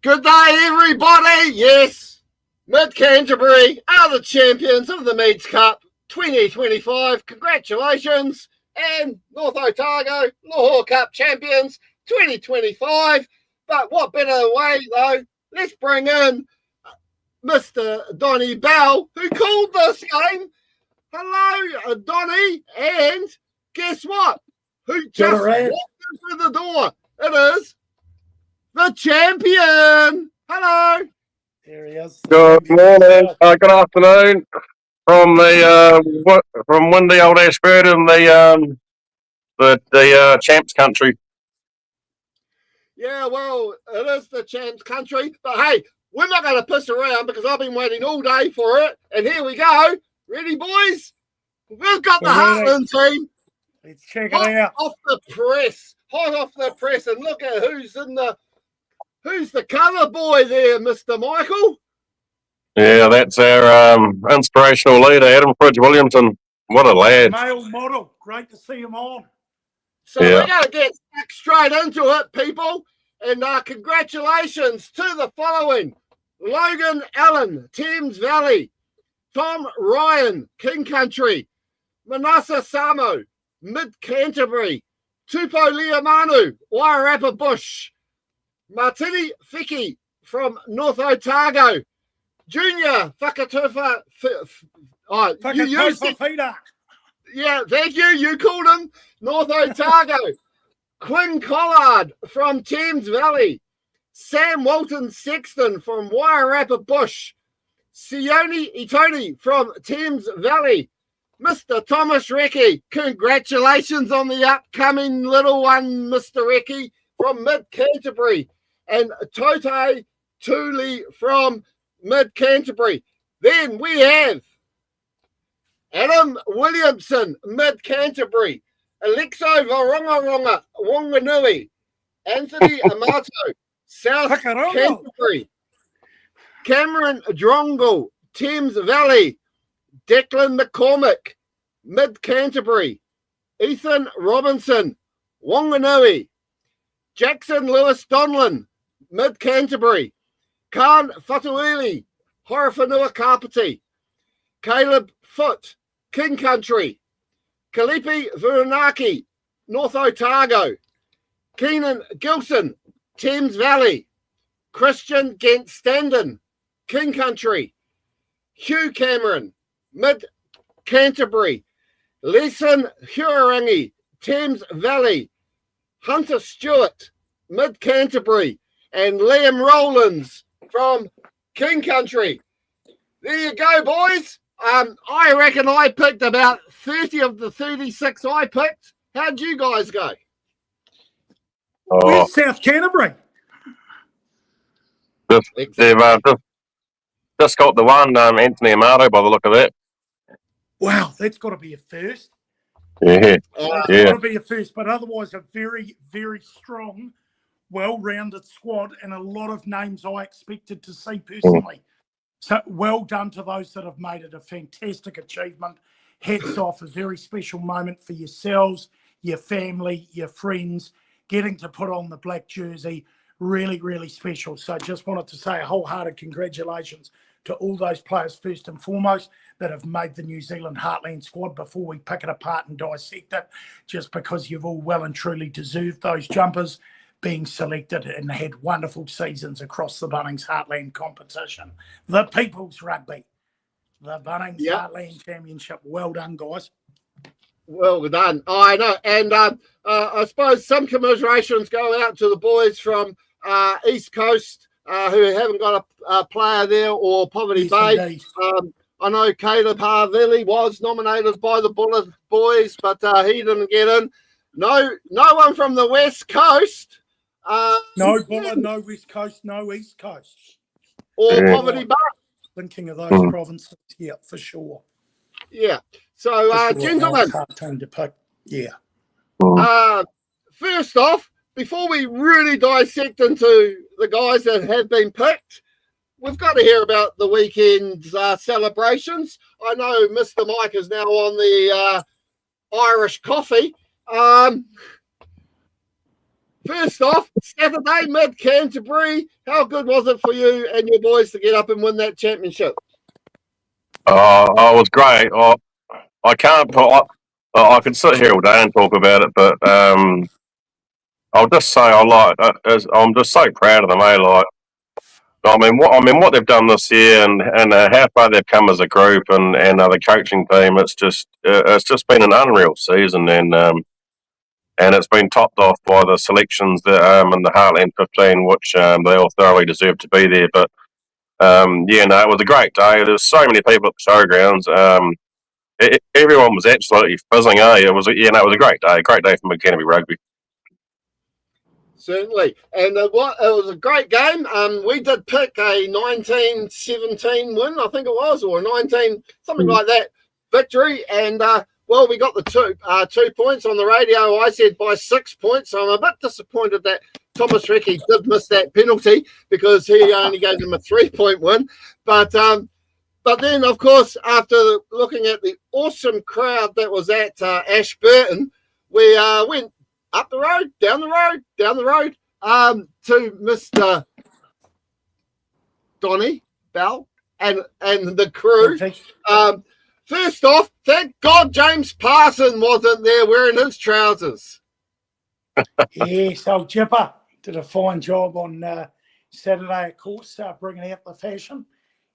Good day, everybody. Yes, Mid-Canterbury are the champions of the Meads Cup 2025. Congratulations. And North Otago, Lahore Cup champions 2025. But what better way, though? Let's bring in Mr. Donny Bell, who called this game. Hello, Donny. And guess what? Who just walked into the door? It is the champion. Hello. There he is. Good morning. Good afternoon from the from windy old Ashburton, the champs country. Yeah, well, it is the champs country, but hey, we're not going to piss around because I've been waiting all day for it, and here we go. Ready, boys? We've got the Heartland team. Let's check it out. Hot off the press, and look at who's the cover boy there, Mr. Michael. Yeah, that's our inspirational leader, Adam Fridge Williamson. What a lad. Male model. Great to see him on. So we're going to get straight into it, people. And congratulations to the following. Logan Allen, Thames Valley. Tom Ryan, King Country. Manasa Samo, Mid-Canterbury. Tupo Liamanu, Wairarapa Bush. Martini Fiki from North Otago. Junior Whakatufa. Yeah, thank you. You called him North Otago. Quinn Collard from Thames Valley. Sam Walton Sexton from Wairarapa Bush. Sione Itoni from Thames Valley. Mr. Thomas Recce, congratulations on the upcoming little one, Mr. Recce, from Mid-Canterbury. And Tote Tuli from Mid-Canterbury. Then we have Adam Williamson, Mid-Canterbury. Alexo Varongaronga, Wanganui. Anthony Amato, South Canterbury. Cameron Drongle, Thames Valley. Declan McCormick, Mid-Canterbury. Ethan Robinson, Wanganui. Jackson Lewis Donlan, Mid-Canterbury. Khan Fatuili, Horowhenua Kapiti. Caleb Foote, King Country. Kalipi Vuranaki, North Otago. Keenan Gilson, Thames Valley. Christian Gent Standen, King Country. Hugh Cameron, Mid-Canterbury. Leeson Huarangi, Thames Valley. Hunter Stewart, Mid-Canterbury. And Liam Rowlands from King Country. There you go, boys. I reckon I picked about 30 of the 36 I picked. How'd you guys go? Where's South Canterbury? Just got the one, Anthony Amato, by the look of it. Wow, that's got to be a first. Yeah. That's got to be a first, but otherwise a very, very strong, well-rounded squad and a lot of names I expected to see personally. So well done to those that have made it a fantastic achievement. Hats off, a very special moment for yourselves, your family, your friends, getting to put on the black jersey. Really, really special. So just wanted to say a wholehearted congratulations to all those players first and foremost that have made the New Zealand Heartland squad before we pick it apart and dissect it, just because you've all well and truly deserved those jumpers being selected and had wonderful seasons across the Bunnings Heartland competition. The People's Rugby, the Bunnings Heartland Championship. Well done, guys. Well done. I know. And I suppose some commiserations go out to the boys from East Coast who haven't got a player there, or Poverty Bay. I know Caleb Harville was nominated by the Bullet boys, but he didn't get in. No one from the West Coast. No Bullet, no West Coast, no East Coast. Or Poverty Bay. Thinking of those provinces, yeah, for sure. Yeah. So, gentlemen. Time to pick. Yeah. First off, before we really dissect into the guys that have been picked, we've got to hear about the weekend's celebrations. I know Mr. Mike is now on the Irish coffee. first off, Saturday, mid-Canterbury. How good was it for you and your boys to get up and win that championship? Oh, it was great. I can't put. I could sit here all day and talk about it, but I'll just say I'm just so proud of them. Like, what they've done this year and how far they've come as a group and the coaching team. It's just been an unreal season, and it's been topped off by the selections that in the Heartland 15, which they all thoroughly deserve to be there. But it was a great day. There's so many people at the showgrounds. Everyone was absolutely fizzing. It was it was a great day for Canterbury Rugby. Certainly, and it was a great game. We did pick a 19-17 win, I think it was, or a 19 something like that victory, and we got the 2 points on the radio. I said by 6 points, so I'm a bit disappointed that Thomas Recchi did miss that penalty because he only gave them a 3-point win. But then, of course, after looking at the awesome crowd that was at Ashburton, we went up the road, down the road, to Mr. Donny Bell and the crew. First off, thank God James Parson wasn't there wearing his trousers. Yes, old Jipper did a fine job on Saturday, of course, bringing out the fashion.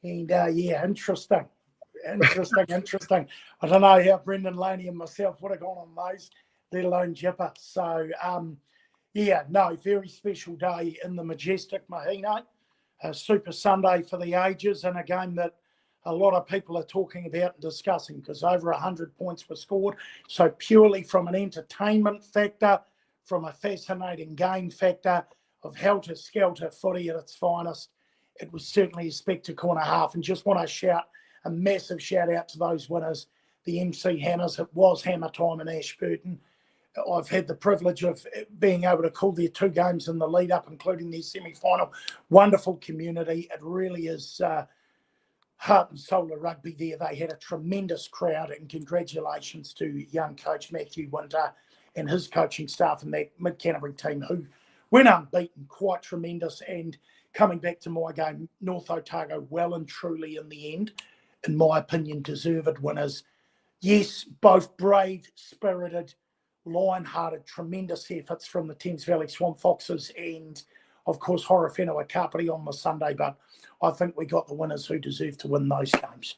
And interesting. I don't know how Brendan Laney and myself would have gone on those, let alone Jipper. So, very special day in the majestic Mahine. A Super Sunday for the ages, and a game that a lot of people are talking about and discussing because over 100 points were scored. So purely from an entertainment factor, from a fascinating game factor of helter-skelter footy at its finest, it was certainly a spectacle and a half. And just want to shout a massive shout out to those winners, the MC Hammers. It was hammer time in Ashburton. I've had the privilege of being able to call their 2 games in the lead up, including their semi-final. Wonderful community. It really is heart and soul of rugby there. They had a tremendous crowd, and congratulations to young coach Matthew Winter and his coaching staff and that mid-Canterbury team who went unbeaten, quite tremendous. And coming back to my game, North Otago well and truly in the end, in my opinion, deserved winners. Yes, both brave, spirited, lion-hearted, tremendous efforts from the Thames Valley Swamp Foxes and, of course, Horowhenua Kapiti on the Sunday, but I think we got the winners who deserve to win those games.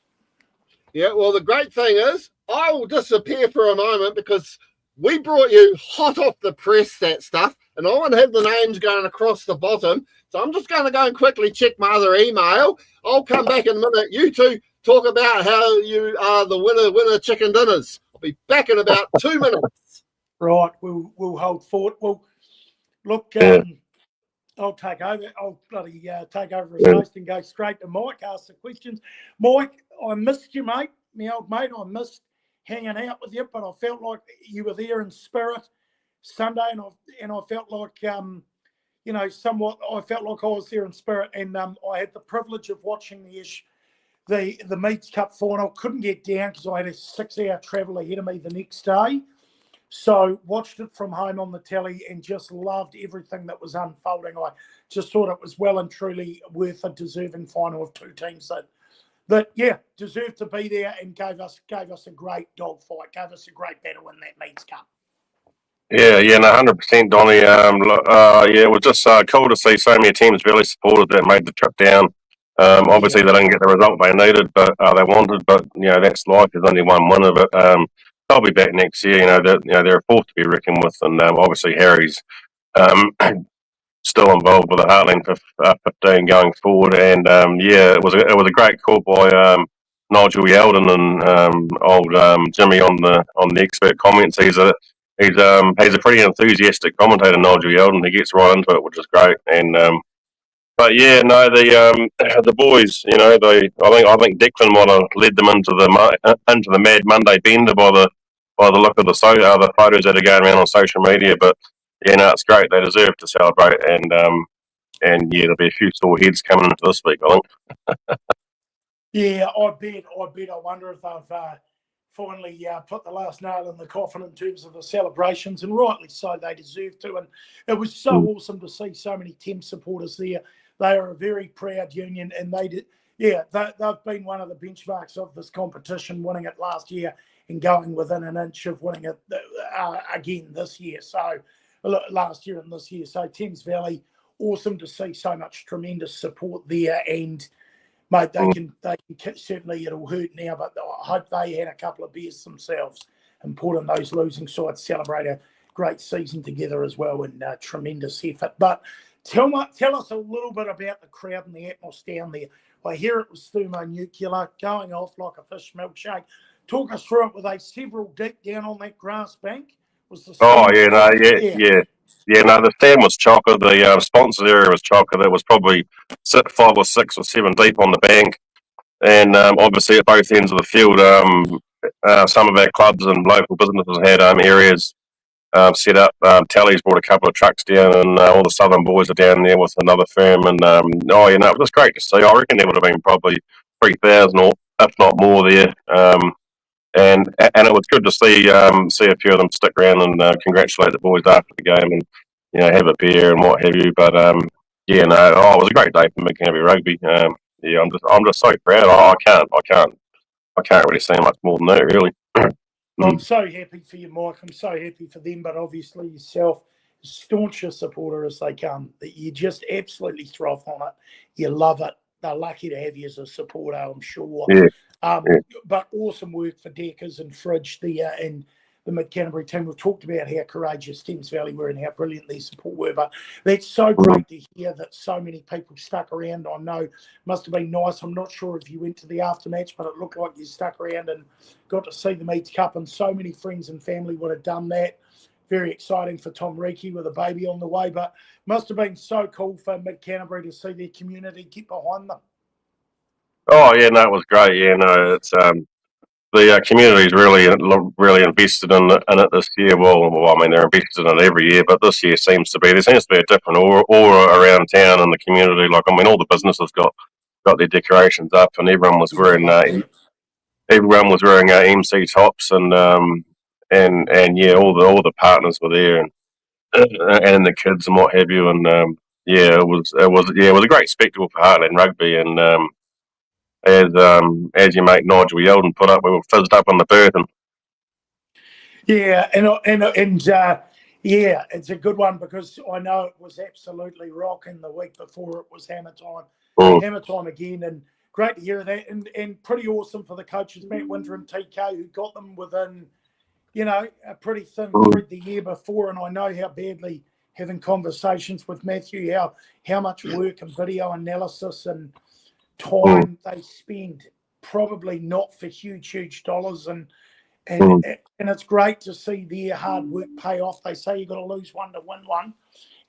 Yeah, well, the great thing is I will disappear for a moment because we brought you hot off the press that stuff, and I want to have the names going across the bottom. So I'm just going to go and quickly check my other email. I'll come back in a minute. You two talk about how you are the winner chicken dinners. I'll be back in about 2 minutes. Right, we'll hold fort. Well, look, I'll take over. I'll bloody take over as host and go straight to Mike, ask the questions. Mike, I missed you, mate, my old mate. I missed hanging out with you, but I felt like you were there in spirit Sunday, and I felt like, somewhat. I felt like I was there in spirit, and I had the privilege of watching the Meads Cup final. Couldn't get down because I had a 6-hour travel ahead of me the next day. So watched it from home on the telly and just loved everything that was unfolding. I just thought it was well and truly worth a deserving final of 2 teams that deserved to be there and gave us a great dogfight, gave us a great battle in that Meads Cup. 100%, Donny. It was just cool to see so many teams really supported that made the trip down. Obviously, they didn't get the result they needed, but they wanted. But that's life. There's only one winner. But they'll be back next year. They're a force to be reckoned with, and obviously Harry's still involved with the Heartland 15 going forward. And it was a great call by Nigel Yeldon and old Jimmy on the expert comments. He's a pretty enthusiastic commentator, Nigel Yeldon. He gets right into it, which is great. And the boys, I think Declan might have led them into the Mad Monday bender by the look of the photos that are going around on social media. But it's great. They deserve to celebrate, and there'll be a few sore heads coming into this week, I think. I bet. I wonder if they've finally put the last nail in the coffin in terms of the celebrations, and rightly so, they deserve to. And it was so awesome to see so many Thames supporters there. They are a very proud union, and they've been one of the benchmarks of this competition, winning it last year and going within an inch of winning it again this year. So last year and this year. So Thames Valley, awesome to see so much tremendous support there. And mate, they can certainly, it'll hurt now, but I hope they had a couple of beers themselves and put in those losing sides, celebrate a great season together as well, and tremendous effort. But tell us a little bit about the crowd and the atmosphere down there. I hear it was thermonuclear, going off like a fish milkshake. Talk us through it. Were they several deep down on that grass bank? Was the the stand was chocker. The sponsors area was chocker. There was probably 5 or 6 or 7 deep on the bank, and obviously at both ends of the field, some of our clubs and local businesses had areas set up. Tally's brought a couple of trucks down, and all the Southern boys are down there with another firm. And it was great to see. I reckon there would have been probably 3,000 or if not more there. And it was good to see a few of them stick around and congratulate the boys after the game, and have a beer and what have you. But it was a great day for Mid-Canterbury Rugby. I'm just so proud. I can't really say much more than that, really. I'm so happy for you, Mike. I'm so happy for them, but obviously yourself, staunch a supporter as they come, that you just absolutely thrive on it. You love it. They're lucky to have you as a supporter, I'm sure. But awesome work for Deckers and Fridge and the Mid-Canterbury team. We've talked about how courageous Thames Valley were and how brilliant their support were, but that's so great to hear that so many people stuck around. I know it must have been nice. I'm not sure if you went to the aftermatch, but it looked like you stuck around and got to see the Meads Cup, and so many friends and family would have done that. Very exciting for Tom Reiki with a baby on the way, but must have been so cool for Mid-Canterbury to see their community get behind them. Oh yeah, no, it was great. Yeah, no, it's the community's really invested in it this year. Well, I mean, they're invested in it every year, but this year there seems to be a different aura around town and the community. Like, I mean, all the businesses got their decorations up, and everyone was wearing MC tops, and all the partners were there, and the kids and what have you, and it was a great spectacle for Heartland Rugby, and as your mate Nigel Yeldon put up, we were fizzed up on the berth. It's a good one, because I know it was absolutely rocking the week before. It was hammer time, hammer time again, and great to hear that, and pretty awesome for the coaches, Matt Winter and TK, who got them within, a pretty thin thread the year before. And I know how badly, having conversations with Matthew, how much work and video analysis and time they spend, probably not for huge dollars, and it's great to see their hard work pay off. They say you've got to lose one to win one,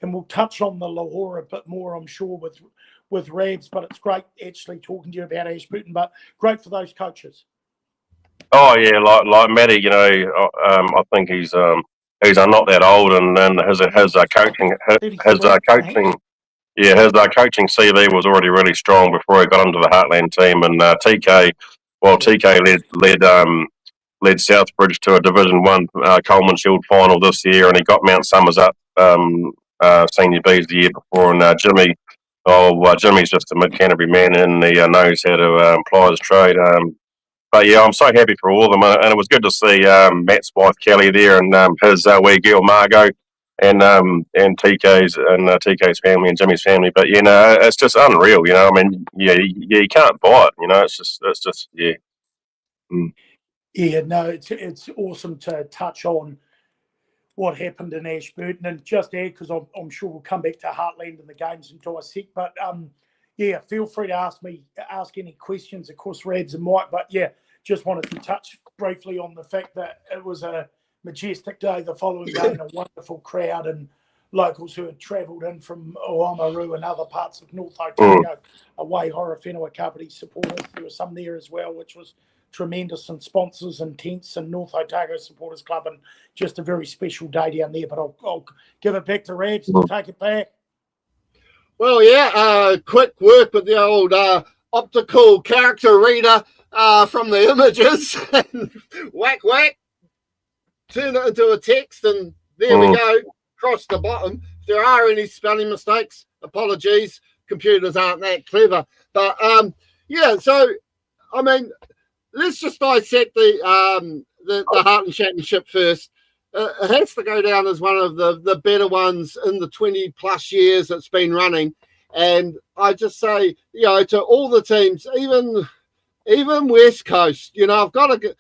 and we'll touch on the Lahore a bit more, I'm sure, with Rabs, but it's great actually talking to you about Ashburton, but great for those coaches. Oh yeah, like Matty, I think he's not that old, and his coaching CV was already really strong before he got into the Heartland team. And TK led Southbridge to a Division 1 Coleman Shield final this year, and he got Mount Summers up Senior Bs the year before. And Jimmy's just a Mid-Canterbury man, and he knows how to apply his trade. But yeah, I'm so happy for all of them, and it was good to see Matt's wife Kelly there, and his wee girl Margot, and TK's family and Jimmy's family. But it's just unreal. I mean, you can't buy it. It's just. Yeah, no, it's awesome to touch on what happened in Ashburton, and just add, because I'm sure we'll come back to Heartland and the games and dissect. But feel free to ask any questions, of course, Rads and Mike. But just wanted to touch briefly on the fact that it was a majestic day the following day, and a wonderful crowd, and locals who had travelled in from Oamaru and other parts of North Otago, away Horowhenua Kapiti supporters. There were some there as well, which was tremendous, and sponsors and tents and North Otago Supporters Club, and just a very special day down there. But I'll give it back to Rads to take it back. Well, quick work with the old optical character reader. from the images and whack, turn it into a text, and there we go, across the bottom. If there are any spelling mistakes, apologies. Computers aren't that clever. But, yeah, so, I mean, let's just dissect the Heartland Championship first. It has to go down as one of the better ones in the 20-plus years it's been running. And I just say, to all the teams, even West Coast, I've got to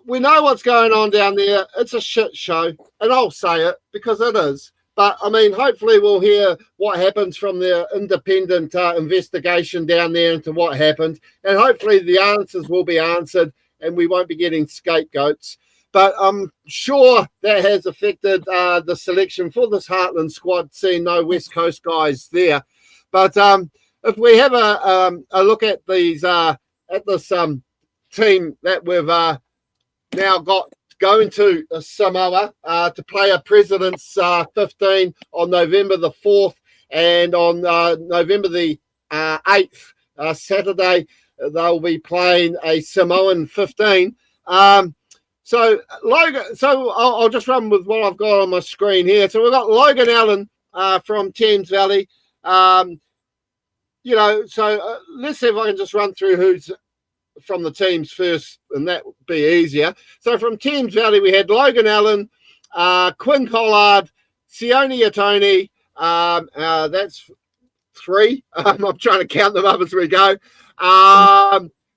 we know what's going on down there. It's a shit show, and I'll say it because it is. But, I mean, hopefully we'll hear what happens from their independent investigation down there into what happened. And hopefully the answers will be answered and we won't be getting scapegoats. But I'm sure that has affected the selection for this Heartland squad, seeing no West Coast guys there. But if we have a look at these at this team that we've now got going to Samoa to play a President's 15 on November the 4th, and on November the 8th, Saturday, they'll be playing a Samoan 15. So I'll just run with what I've got on my screen here. So we've got Logan Allen from Thames Valley. Let's see if I can just run through who's from the teams first, and that would be easier. So from Thames Valley, we had Logan Allen, Quinn Collard, Sione Atoni. That's 3. I'm trying to count them up as we go.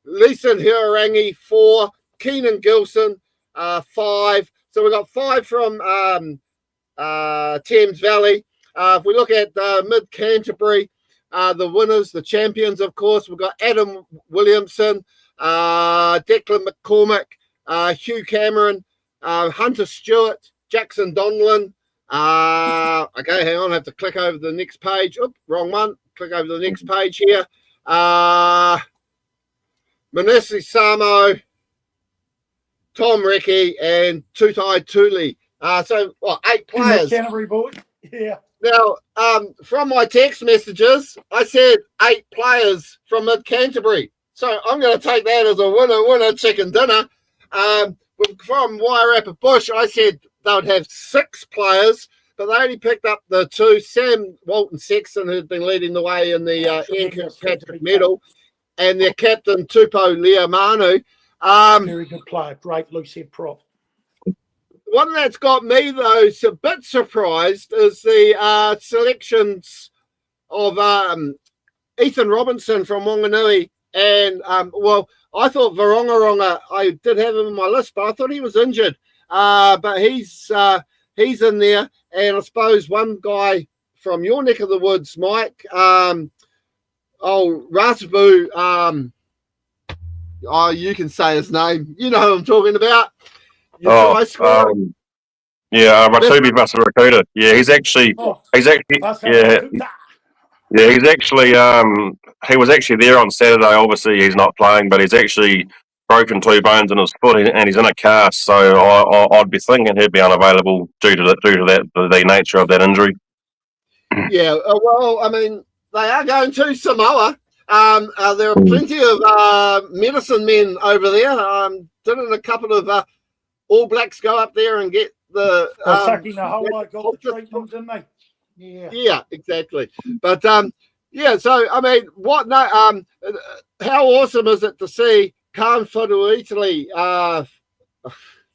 Leeson Huarangi, 4. Keenan Gilson, 5. So we've got 5 from Thames Valley. If we look at Mid Canterbury, the winners, the champions, of course, we've got Adam Williamson, Declan McCormick, Hugh Cameron, Hunter Stewart, Jackson Donlan. Okay, hang on, I have to click over the next page. Oop, wrong one. Click over the next page here. Manesi Samo, Tom Recchi, and Tutai Tuli. 8 players. Canterbury boy. Yeah. Now, from my text messages, I said 8 players from Mid Canterbury. So I'm going to take that as a winner chicken dinner. From Wairarapa Bush, I said they would have 6 players, but they only picked up the 2. Sam Walton Sexton, who'd been leading the way in the Ian Kirkpatrick medal, and their captain, Tupou Leomanu. Very good player. Great loose head prop. One that's got me, though, a bit surprised is the selections of Ethan Robinson from Wanganui. And, I thought Varongaronga, I did have him on my list, but I thought he was injured. But he's in there. And I suppose one guy from your neck of the woods, Mike, Rasbu, you can say his name. You know who I'm talking about. Ratubi Vasarakuta. Yeah, he's actually, he was actually there on Saturday. Obviously, he's not playing, but he's actually broken 2 bones in his foot, and he's in a cast. So I'd be thinking he'd be unavailable due to the nature of that injury. Yeah, well, I mean, they are going to Samoa. There are plenty of medicine men over there. Didn't a couple of All Blacks go up there and get the sucking the whole lot of treatment, didn't they? Yeah, exactly. But so I mean, how awesome is it to see Kanfuru Italy?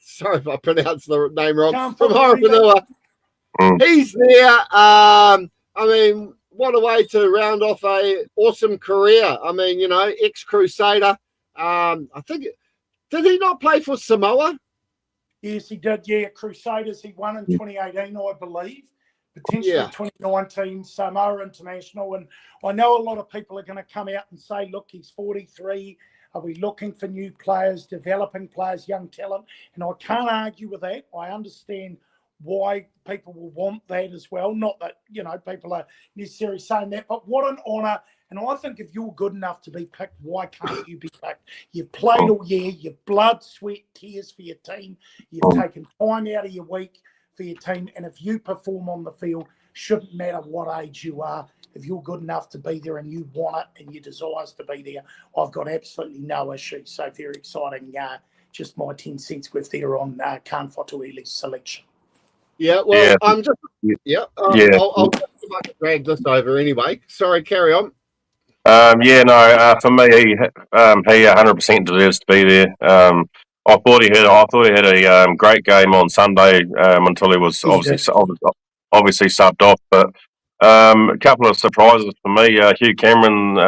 Sorry if I pronounced the name wrong. From Horonua. He's there. I mean, what a way to round off a awesome career. I mean, ex-Crusader. I think, did he not play for Samoa? Yes, he did. Yeah, Crusaders. He won in 2018, I believe. Potentially 2019 Samoa International. And I know a lot of people are going to come out and say, look, he's 43. Are we looking for new players, developing players, young talent? And I can't argue with that. I understand why people will want that as well. Not that, people are necessarily saying that, but what an honour. And I think if you're good enough to be picked, why can't you be picked? You've played all year, you've blood, sweat, tears for your team. You've taken time out of your week for your team. And if you perform on the field, shouldn't matter what age you are. If you're good enough to be there and you want it and you desire to be there, I've got absolutely no issue. So very exciting. Just my 10 cents worth there on Kanfotuili's selection. Yeah, well, I'm just I'll drag this over anyway. Sorry, carry on. For me, he 100% deserves to be there. I thought he had a great game on Sunday until he was obviously subbed off. But a couple of surprises for me. Hugh Cameron.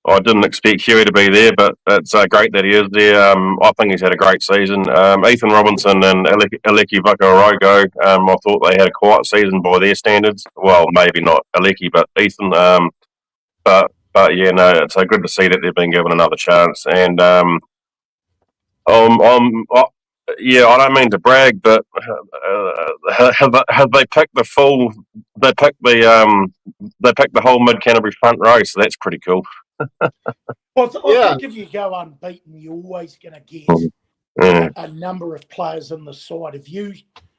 I didn't expect Huey to be there, but it's great that he is there. I think he's had a great season. Ethan Robinson and Aleki Vakarogo, I thought they had a quiet season by their standards. Well, maybe not Aleki, but Ethan. But yeah, no, it's good to see that they've been given another chance. And I don't mean to brag, but have they picked the full? They picked the whole Mid Canterbury front row, so that's pretty cool. Well, I think if you go unbeaten, you're always going to get a number of players in the side. If you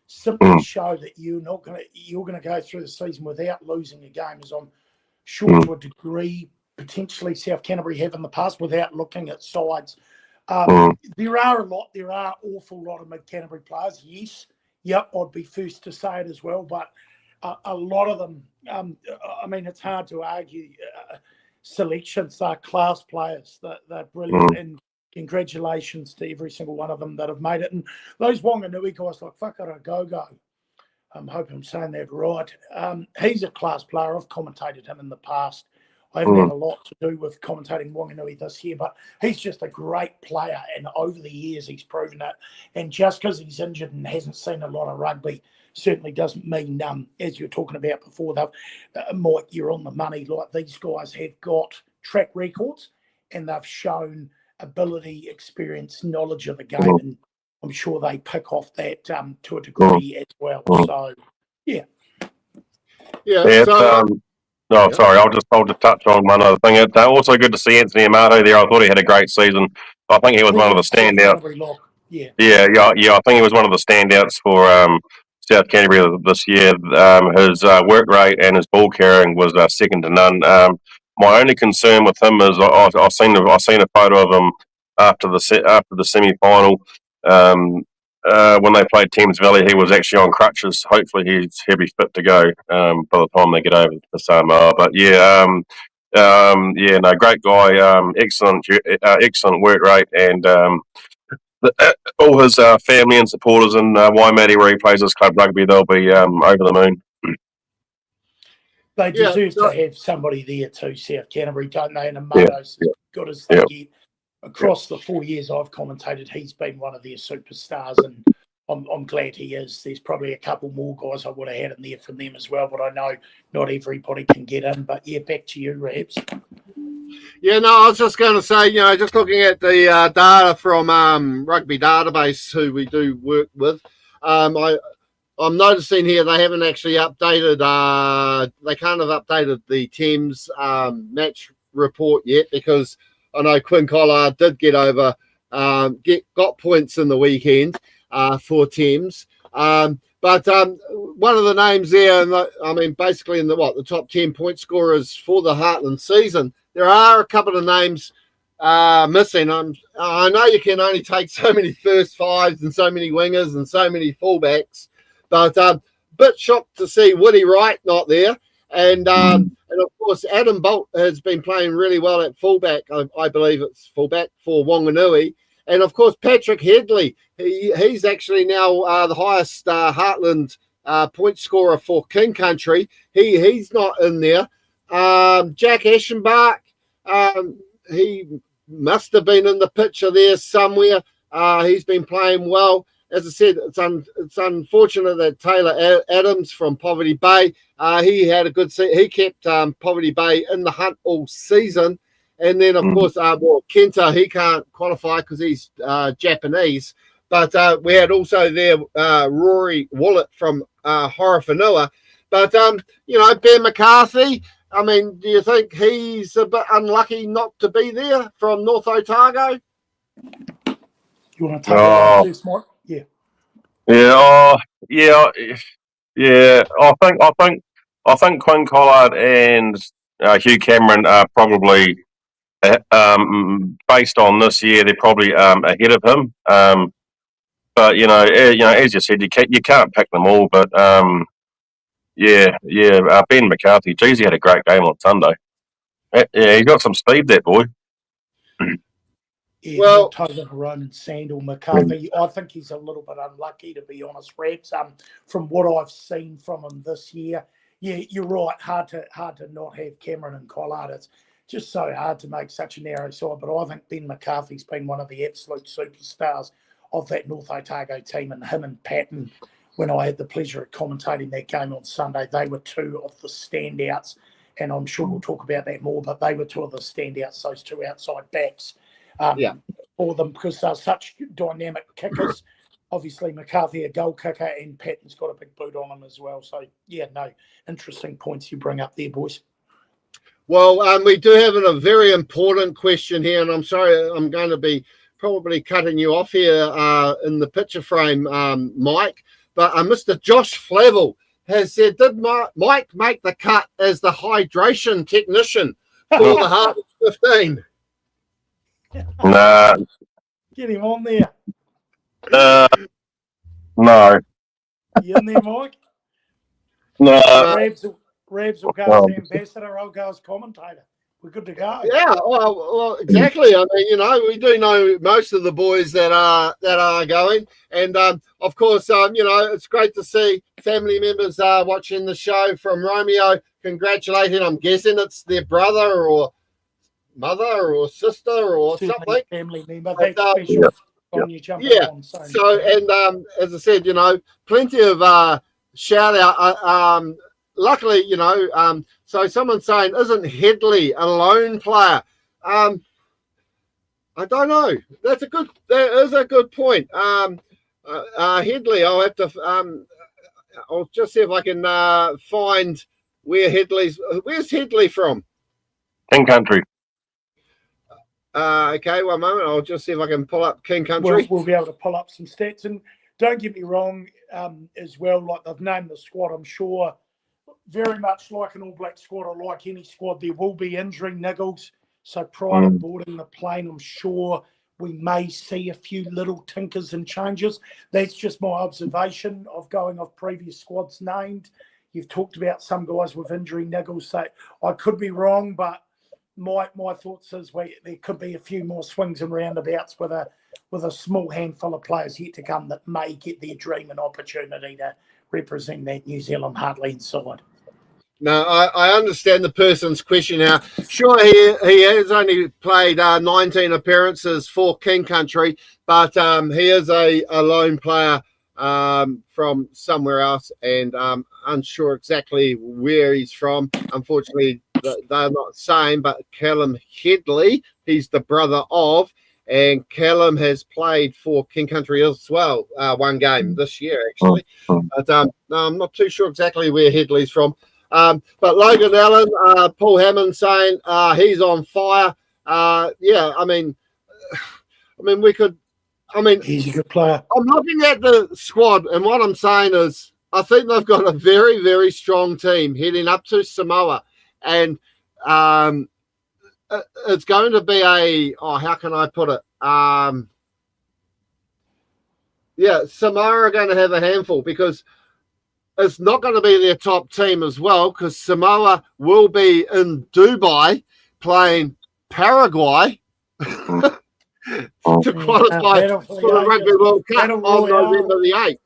simply show that you're going to go through the season without losing a game, as I'm sure to a degree potentially South Canterbury have in the past, without looking at sides. There are awful lot of Mid Canterbury players. Yes, I'd be first to say it as well, but a lot of them. It's hard to argue. Selections are class players. They're brilliant, and congratulations to every single one of them that have made it. And those Wanganui guys like Whakara Gogo, I hope I'm saying that right. He's a class player. I've commentated him in the past. I haven't had a lot to do with commentating Wanganui this year, but he's just a great player, and over the years he's proven it. And just because he's injured and hasn't seen a lot of rugby certainly doesn't mean, as you were talking about before, Mike, you're on the money. Like, these guys have got track records and they've shown ability, experience, knowledge of the game, and I'm sure they pick off that to a degree as well. So, yeah. Sorry, I'll just touch on one other thing. It's also good to see Anthony Amato there. I thought he had a great season. I think he was one of the standouts. I think he was one of the standouts for South Canterbury this year. His work rate and his ball carrying was second to none. My only concern with him is I've seen a photo of him after the semi-final. When they played Thames Valley, he was actually on crutches. Hopefully, he'll be fit to go by the time they get over to Samoa. But great guy, excellent work rate, and all his family and supporters in Waimate, where he plays his club rugby, they'll be over the moon. They deserve to have somebody there too, South Canterbury, don't they? And Amato's as good as they get. Across the 4 years I've commentated, he's been one of their superstars, and I'm glad he is. There's probably a couple more guys I would have had in there for them as well, but I know not everybody can get in. But back to you, Rabs. Yeah, no, I was just going to say, just looking at the data from Rugby Database, who we do work with, I'm noticing here they haven't actually updated. They can't have updated the Thames match report yet, because I know Quinn Collard did get over, got points in the weekend for Thames. But one of the names there, basically in the top 10 point scorers for the Heartland season, there are a couple of names missing. I know you can only take so many first fives and so many wingers and so many fullbacks, but bit shocked to see Woody Wright not there. And of course, Adam Bolt has been playing really well at fullback. I believe it's fullback for Wanganui. And of course, Patrick Headley, he's actually now the highest Heartland point scorer for King Country. He's not in there. Jack Aschenbach, he must have been in the picture there somewhere. He's been playing well. As I said, it's unfortunate that Taylor Adams from Poverty Bay, he had a good season. He kept Poverty Bay in the hunt all season. And then, of course, Kenta, he can't qualify because he's Japanese. But we had also there Rory Wallet from Horowhenua. But, Ben McCarthy, do you think he's a bit unlucky not to be there from North Otago? You want to take that first, Mike? Yeah, Yeah, I think Quinn Collard and Hugh Cameron are probably based on this year. They're probably ahead of him. But as you said, you can't pick them all. But Ben McCarthy, geez, he had a great game on Sunday. Yeah, he got some speed, that boy. Yeah, Well- not totally Ronan Sandel McCarthy. I think he's a little bit unlucky, to be honest, Rabs. From what I've seen from him this year, yeah, you're right. Hard to not have Cameron and Collard. It's just so hard to make such a narrow side. But I think Ben McCarthy's been one of the absolute superstars of that North Otago team, and him and Patton. When I had the pleasure of commentating that game on Sunday, they were two of the standouts, and I'm sure we'll talk about that more. But they were two of the standouts. Those two outside backs. For them, because they're such dynamic kickers. Obviously, McCarthy a goal kicker, and Patton's got a big boot on him as well. So, yeah, no, interesting points you bring up there, boys. Well, we do have a very important question here, and I'm sorry I'm going to be probably cutting you off here in the picture frame, Mike. But Mr. Josh Flavel has said, did Mike make the cut as the hydration technician for the Heartland 15? Nah. Get him on there. No. You in there, Mike? No. Rabs will go as ambassador, I'll go as commentator. We're good to go. Yeah, well, exactly. I mean, we do know most of the boys that are going, and of course, it's great to see family members watching the show from Romeo. Congratulating, I'm guessing it's their brother or mother or sister or Certainly something. family member. That's special. On you jumping on. So, and as I said, plenty of shout out. Luckily, so someone's saying, isn't Headley a lone player? I don't know. That is a good point. Headley, I'll have to. I'll just see if I can find where's Headley from? King Country. Okay, one moment. I'll just see if I can pull up King Country. We'll be able to pull up some stats. And don't get me wrong, as well, like they've named the squad, I'm sure, very much like an All Black squad or like any squad, there will be injury niggles. So prior to boarding the plane, I'm sure we may see a few little tinkers and changes. That's just my observation of going off previous squads named. You've talked about some guys with injury niggles. So I could be wrong, but my thoughts is there could be a few more swings and roundabouts with a small handful of players yet to come that may get their dream and opportunity to represent that New Zealand Heartland side. No, I understand the person's question now. Sure, he has only played 19 appearances for King Country, but he is a lone player from somewhere else, and I'm unsure exactly where he's from. Unfortunately, they're not saying, but Callum Headley, he's the brother of, and Callum has played for King Country as well, one game this year, actually. But no, I'm not too sure exactly where Headley's from. But Logan Allen, Paul Hammond saying he's on fire. Yeah, I mean, we could. I mean, he's a good player. I'm looking at the squad, and what I'm saying is, I think they've got a very, very strong team heading up to Samoa, and it's going to be how can I put it? Samoa are going to have a handful because it's not going to be their top team as well, because Samoa will be in Dubai playing Paraguay to qualify for the Rugby World Cup on November the 8th.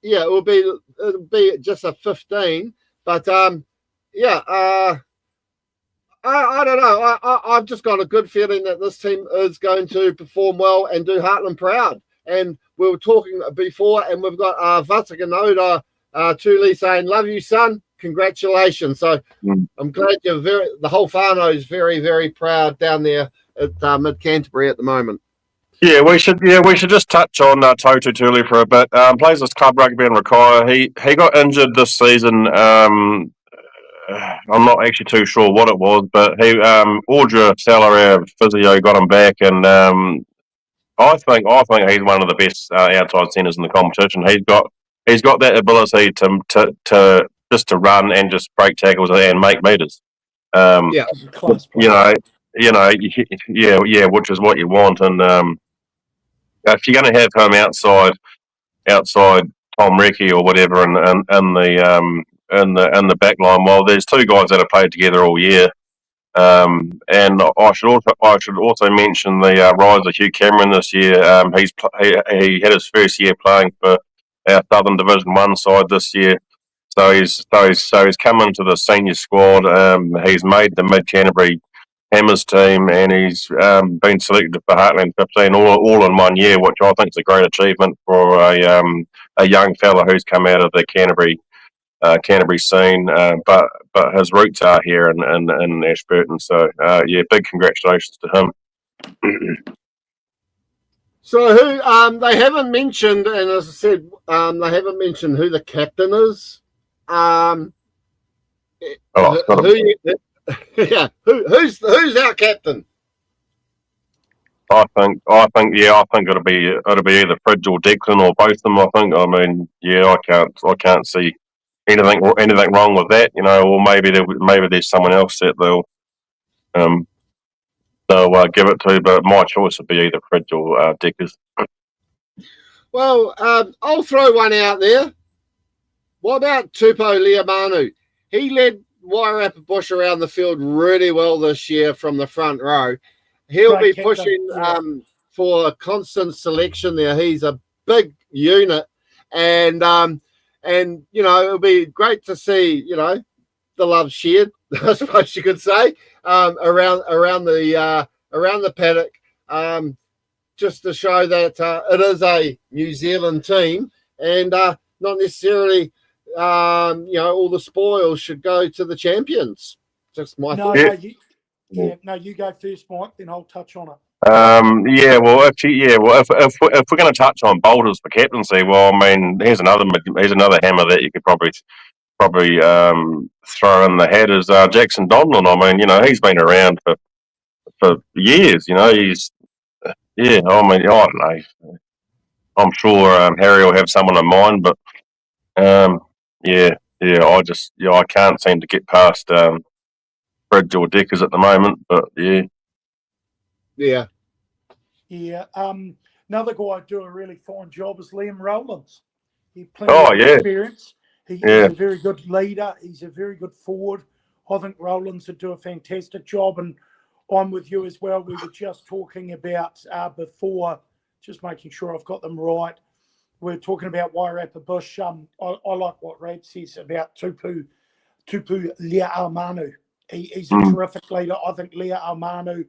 It'll be just a 15, but I don't know. I've just got a good feeling that this team is going to perform well and do Heartland proud. And we were talking before, and we've got Vatakanoda Tuli saying, "Love you, son. Congratulations." So I'm glad the whole whānau is very, very proud down there at Mid Canterbury at the moment. Yeah, we should just touch on Toto Tuli for a bit. Plays this club rugby in Rakaia. He got injured this season. I'm not actually too sure what it was, but Audra Salaria physio got him back, and I think he's one of the best outside centres in the competition. He's got that ability to just to run and just break tackles and make meters. Yeah. Class You player. know, yeah, which is what you want. And if you're going to have him outside Tom Recchi or whatever, in the back line, well, there's two guys that have played together all year. And I should also mention the rise of Hugh Cameron this year. He had his first year playing for our Southern Division 1 side this year. So he's come into the senior squad. He's made the Mid Canterbury Hammers team, and he's been selected for Heartland 15 all in 1 year, which I think is a great achievement for a young fella who's come out of the Canterbury scene, but his roots are here in Ashburton. So yeah, big congratulations to him. So who they haven't mentioned, and as I said, they haven't mentioned who the captain is. Who's our captain? I think it'll be either Fridge or Declan or both of them. I think. I mean, yeah, I can't see anything wrong with that, or maybe there's someone else that they'll give it to, but my choice would be either Fridge or Dickers. Well, I'll throw one out there. What about Tupou Liamanu? He led Wairarapa Bush around the field really well this year from the front row. He'll be pushing for a constant selection there. He's a big unit, and it'll be great to see the love shared, I suppose you could say, around the paddock, just to show that it is a New Zealand team, and not necessarily all the spoils should go to the champions. Just my thought. You go first, Mike, then I'll touch on it. If we're going to touch on boulders for captaincy, well, I mean, here's another hammer that you could probably throw in the hat is Jackson Donlan. I mean, he's been around for years. I don't know. I'm sure Harry will have someone in mind, but I can't seem to get past Fridge or Dickers at the moment, but yeah. Another guy do a really fine job is Liam Rowlands. He's plenty of experience. He's a very good leader. He's a very good forward. I think Rowlands would do a fantastic job, and I'm with you as well. We were just talking about before, just making sure I've got them right. We're talking about Wairarapa Bush. I like what Rab says about Tupou Liamanu. He's a terrific leader. I think Liamanu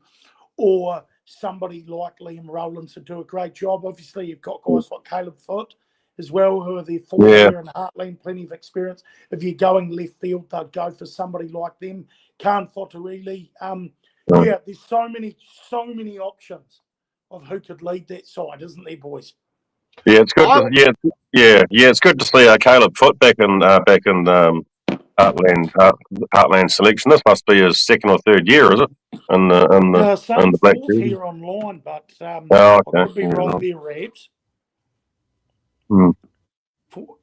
or somebody like Liam Rowlands would do a great job. Obviously, you've got guys like Caleb Foote as well, who are the fourth year in Heartland, plenty of experience. If you're going left field, they'd go for somebody like them. Khan Fotuili. There's so many options of who could lead that side, isn't there, boys? Yeah, it's good. It's good to see Caleb Foote back in Heartland selection. This must be his second or third year, is it? In the Black fourth here online, but I could be wrong there, Rabs.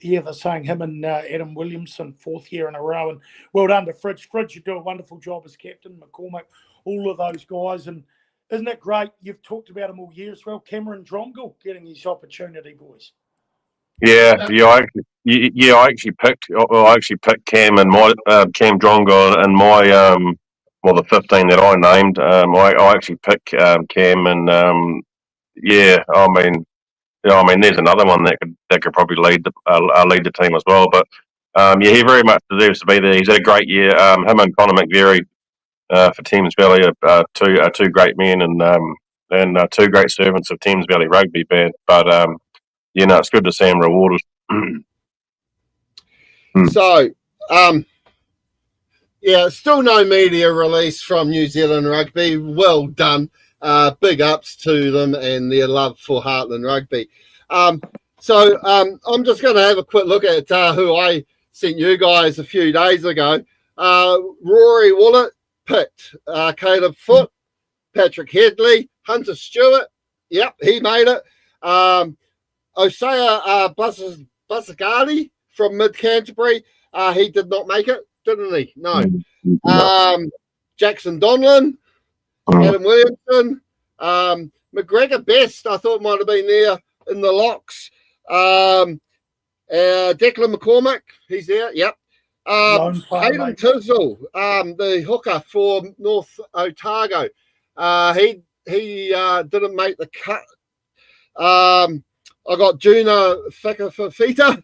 They're saying him and Adam Williamson, fourth year in a row. And well done to Fridge. Fridge, you do a wonderful job as captain. McCormack, all of those guys. And isn't it great? You've talked about him all year as well. Cameron Drongle getting his opportunity, boys. I actually picked Cam and my Cam Drongo and my the 15 that I named. I actually picked Cam and there's another one that could probably lead the team as well. But he very much deserves to be there. He's had a great year. Him and Connor McVeary for Thames Valley are two great men and two great servants of Thames Valley Rugby. But it's good to see him rewarded. So, still no media release from New Zealand Rugby. Well done. Big ups to them and their love for Heartland Rugby. I'm just going to have a quick look at who I sent you guys a few days ago. Rory Willett picked Caleb Foote, Patrick Headley, Hunter Stewart, Yep, he made it. Osea Basagadi from Mid-Canterbury, he did not make it, didn't he? No. Jackson Donlan, Adam Williamson, McGregor Best, I thought might have been there in the locks. Declan McCormick, he's there, yep. Hayden Tizzle, the hooker for North Otago, he didn't make the cut. I got Juna Whakawhawhita.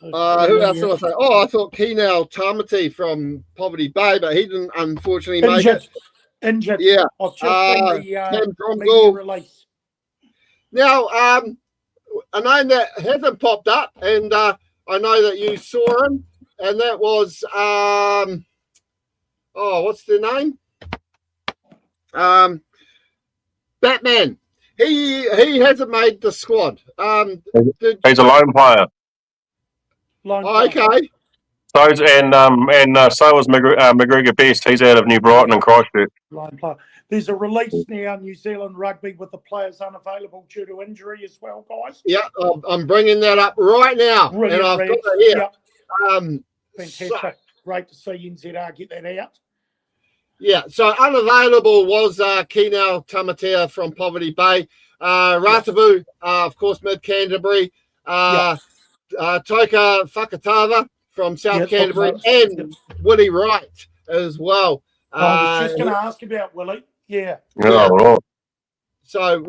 Who else did I say? Oh, I thought Keenal Tamati from Poverty Bay, but he didn't unfortunately make it. Injured. Yeah. I've just seen the media release. Now, a name that hasn't popped up, and I know that you saw him, and that was what's the name? Batman. He hasn't made the squad. He's a lone player. Okay. So was McGregor Best. He's out of New Brighton and Christchurch. Lone player. There's a release now, New Zealand Rugby, with the players unavailable due to injury as well, guys. Yeah, I'm bringing that up right now. Brilliant, and I've got it here. Yep. Fantastic. Great to see NZR get that out. Yeah, so unavailable was Keenal Tamatea from Poverty Bay. Ratabu, of course, Mid-Canterbury. Toka Whakatava from South Canterbury. And Willie Wright as well. I was just going to ask about Willie. Yeah. So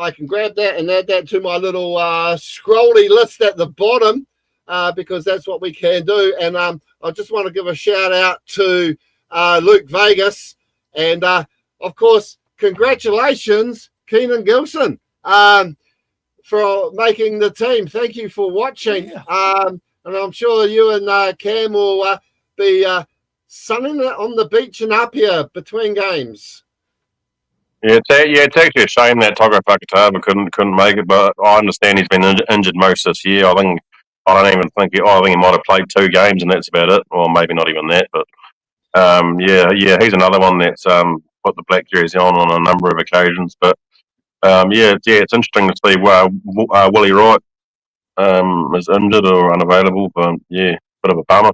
I can grab that and add that to my little scrolly list at the bottom because that's what we can do. And I just want to give a shout out to Luke Vegas, and of course, congratulations, Keenan Gilson, for making the team. Thank you for watching, and I'm sure you and Cam will be sunning it on the beach and up here between games. Yeah, it's actually a shame that Toka Whakatava couldn't make it, but I understand he's been injured most this year. I think he might have played 2 games and that's about it, or maybe not even that, but. He's another one that's put the black jersey on a number of occasions. But it's interesting to see Willie Wright is injured or unavailable. But bit of a bummer.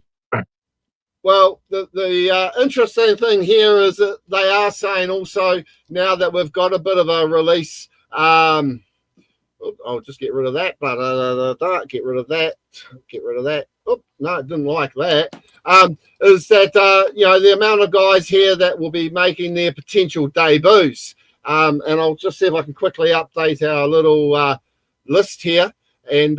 Well, the interesting thing here is that they are saying also now that we've got a bit of a release. I'll just get rid of that. Get rid of that. Get rid of that. Oh, no, I didn't like that. Is that, the amount of guys here that will be making their potential debuts. And I'll just see if I can quickly update our little list here. And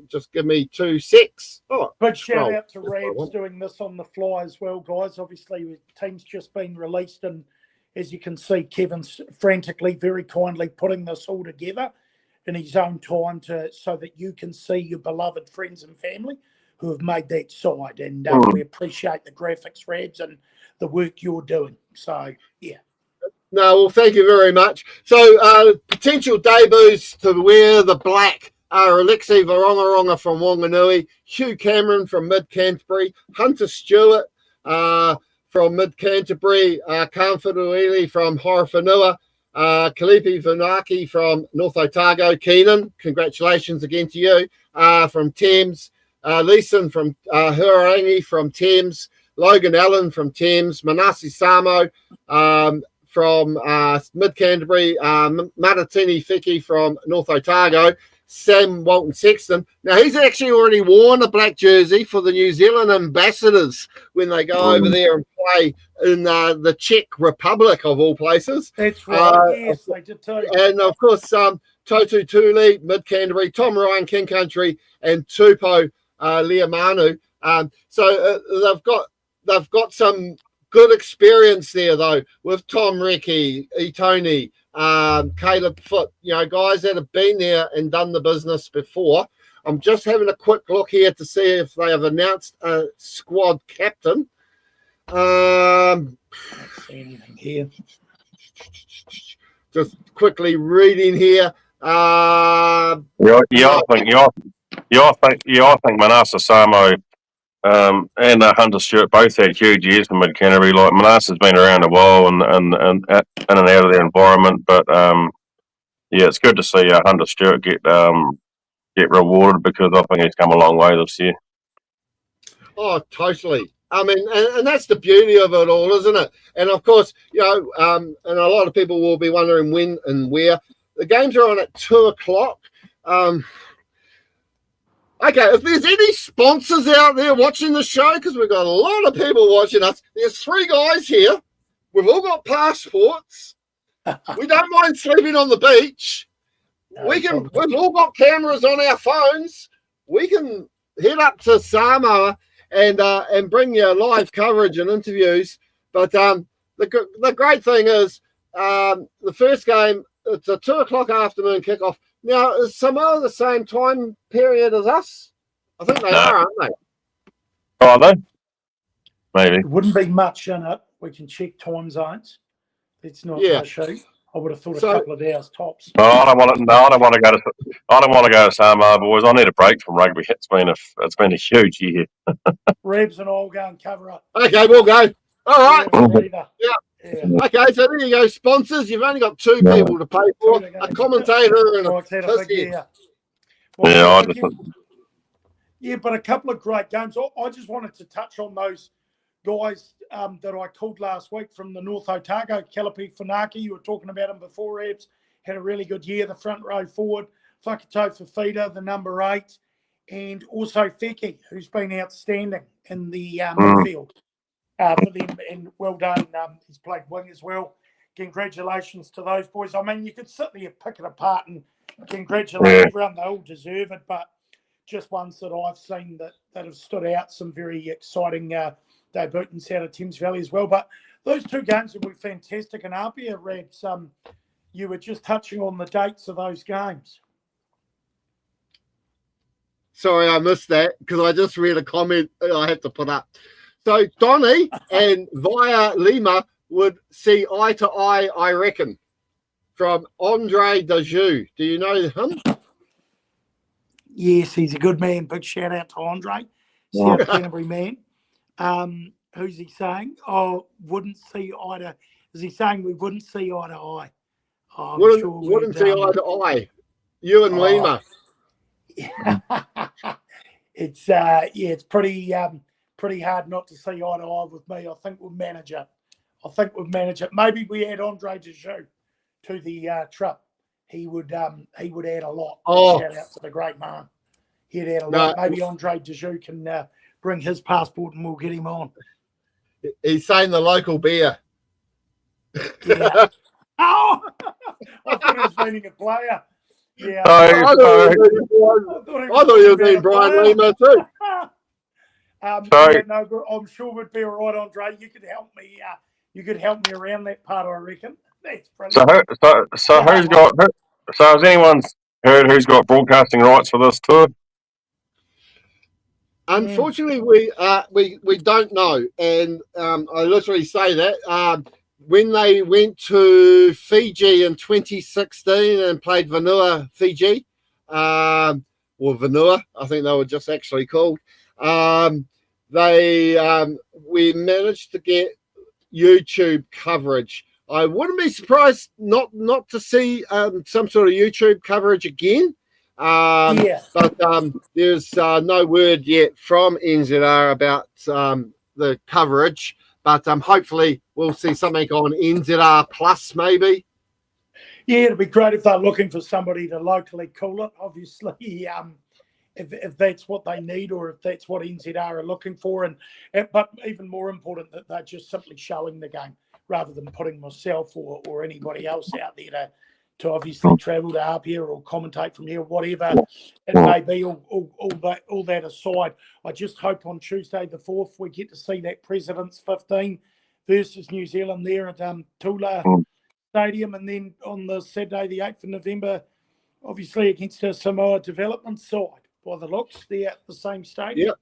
just give me 2 secs. Oh, big shout out to Rabs doing this on the fly as well, guys. Obviously, the team's just been released. And as you can see, Kevin's frantically, very kindly putting this all together in his own time so that you can see your beloved friends and family who have made that side. And we appreciate the graphics, Rabs, and the work you're doing. So, yeah. No, well, thank you very much. So, potential debuts to wear the black are Alexei Varongaronga from Wanganui, Hugh Cameron from Mid-Canterbury, Hunter Stewart from Mid-Canterbury, Kamwharuili from Horowhenua, Kalipi Vanaki from North Otago, Keenan, congratulations again to you, from Thames, Leeson from Huarangi from Thames, Logan Allen from Thames, Manasi Samo from Mid-Canterbury, Matatini Fiki from North Otago, Sam Walton Sexton. Now, he's actually already worn a black jersey for the New Zealand ambassadors when they go over there and play in the Czech Republic, of all places. That's right, yes, they did too. And, of course, Totu Tuli, Mid-Canterbury, Tom Ryan, King Country, and Tupou Liamanu. So they've got some good experience there, though, with Tom Recchi, Itoni, Caleb Foote, guys that have been there and done the business before. I'm just having a quick look here to see if they have announced a squad captain. I don't see anything here. Just quickly reading here. I think Manasa Samo and Hunter Stewart both had huge years for Mid Canterbury. Like Manasseh's been around a while and in and out of their environment, but yeah, it's good to see Hunter Stewart get rewarded because I think he's come a long way this year. Oh, totally. I mean, and that's the beauty of it all, isn't it? And of course, you know, and a lot of people will be wondering when and where. The games are on at 2:00. Okay, if there's any sponsors out there watching the show, because we've got a lot of people watching us, there's 3 guys here. We've all got passports. We don't mind sleeping on the beach. We've all got cameras on our phones. We can head up to Samoa and bring you live coverage and interviews. But the great thing is the first game, it's a 2:00 afternoon kickoff. Now, is Samoa the same time period as us? I think they are, aren't they? Oh, are they? Maybe. It wouldn't be much in it. We can check time zones. It's not an issue. I would have thought a couple of hours tops. Oh, I don't want to. No, I don't want to go to. I don't want to go to Samoa, boys. I need a break from rugby. It's been a huge year. Rebs and I'll go and cover up. Okay, we'll go. All right. Yeah. Okay, so there you go. Sponsors. You've only got 2 people to pay for: a commentator and a but a couple of great games. I just wanted to touch on those guys that I called last week from the North Otago. Kalapi Whanaki, you were talking about him before, Rebs, had a really good year, the front row forward. Whakatau Fafita, the number 8, and also Feki, who's been outstanding in the midfield for them, and well done. He's played wing as well. Congratulations to those boys. I mean, you could sit there, pick it apart and congratulate everyone. They all deserve it, but just ones that I've seen that have stood out, some very exciting debutants out of Thames Valley as well. But those 2 games will be fantastic. And Apia, Rebs, you were just touching on the dates of those games. Sorry, I missed that because I just read a comment I had to put up. So Donny and Via Lima would see eye to eye, I reckon, from Andre Dejou. Do you know him? Yes, he's a good man. Big shout out to Andre, South Canterbury man. Who's he saying? Oh, wouldn't see eye to. Is he saying we wouldn't see eye to eye? Oh, wouldn't see eye to eye. You and Lima. It's it's pretty hard not to see eye to eye with me. I think we'll manage it. Maybe we add Andre Dejou to the trip. He would add a lot. Shout out to the great man. He'd add a lot. Maybe Andre Dejou can bring his passport and we'll get him on. He's saying the local beer. Yeah. Oh, I thought he was meaning a player. Yeah. I thought he was meaning Brian Lima too. I'm sure we'd be all right, Andre. You could help me. You could help me around that part, I reckon. That's brilliant. So who's got? So has anyone heard who's got broadcasting rights for this tour? Unfortunately, we don't know, and I literally say that when they went to Fiji in 2016 and played Vanua Fiji, or Vanua, I think they were just actually called. We managed to get YouTube coverage. I wouldn't be surprised not to see some sort of YouTube coverage again. But there's no word yet from NZR about the coverage. But hopefully we'll see something on NZR Plus maybe. Yeah, it'd be great if they're looking for somebody to locally call it, obviously. If that's what they need or if that's what NZR are looking for. But even more important, that they're just simply showing the game rather than putting myself or anybody else out there to obviously travel to Apia or commentate from here, whatever it may be, all that aside. I just hope on Tuesday the 4th we get to see that President's 15 versus New Zealand there at Tula Stadium, and then on the Saturday the 8th of November, obviously against the Samoa development side. By the looks, they're at the same stadium.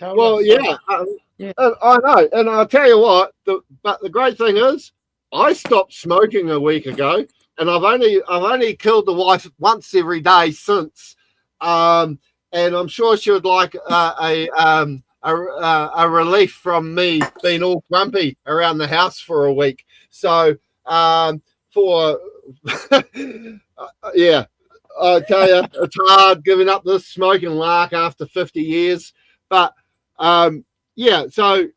Yeah. Well, yeah. I know, and I'll tell you what. But the great thing is, I stopped smoking a week ago, and I've only killed the wife once every day since. And I'm sure she would like a a relief from me being all grumpy around the house for a week. So yeah, I tell you, it's hard giving up this smoking lark after 50 years. But yeah, so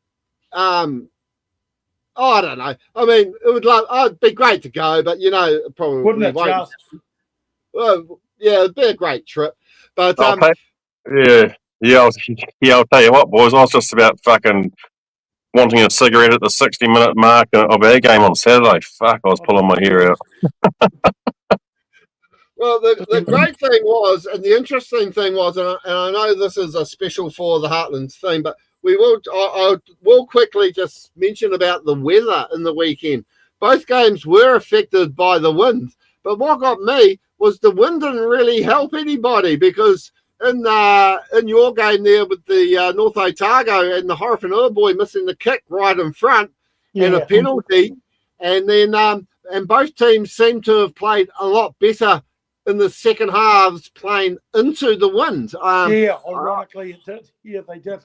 I don't know. I mean, it'd be great to go, but probably Wouldn't it won't. just? Well, yeah, it'd be a great trip. But I'll tell you what, boys. I was just about fucking wanting a cigarette at the 60-minute mark of our game on Saturday. Fuck, I was pulling my hair out. Well, the great thing was, and the interesting thing was, and I know this is a special for the Heartlands thing, but I will quickly just mention about the weather in the weekend. Both games were affected by the wind, but what got me was the wind didn't really help anybody, because in your game there with the North Otago and the Horowhenua boy missing the kick right in front and a penalty, and then and both teams seem to have played a lot better in the second halves playing into the wind. Ironically it did. Yeah, they did.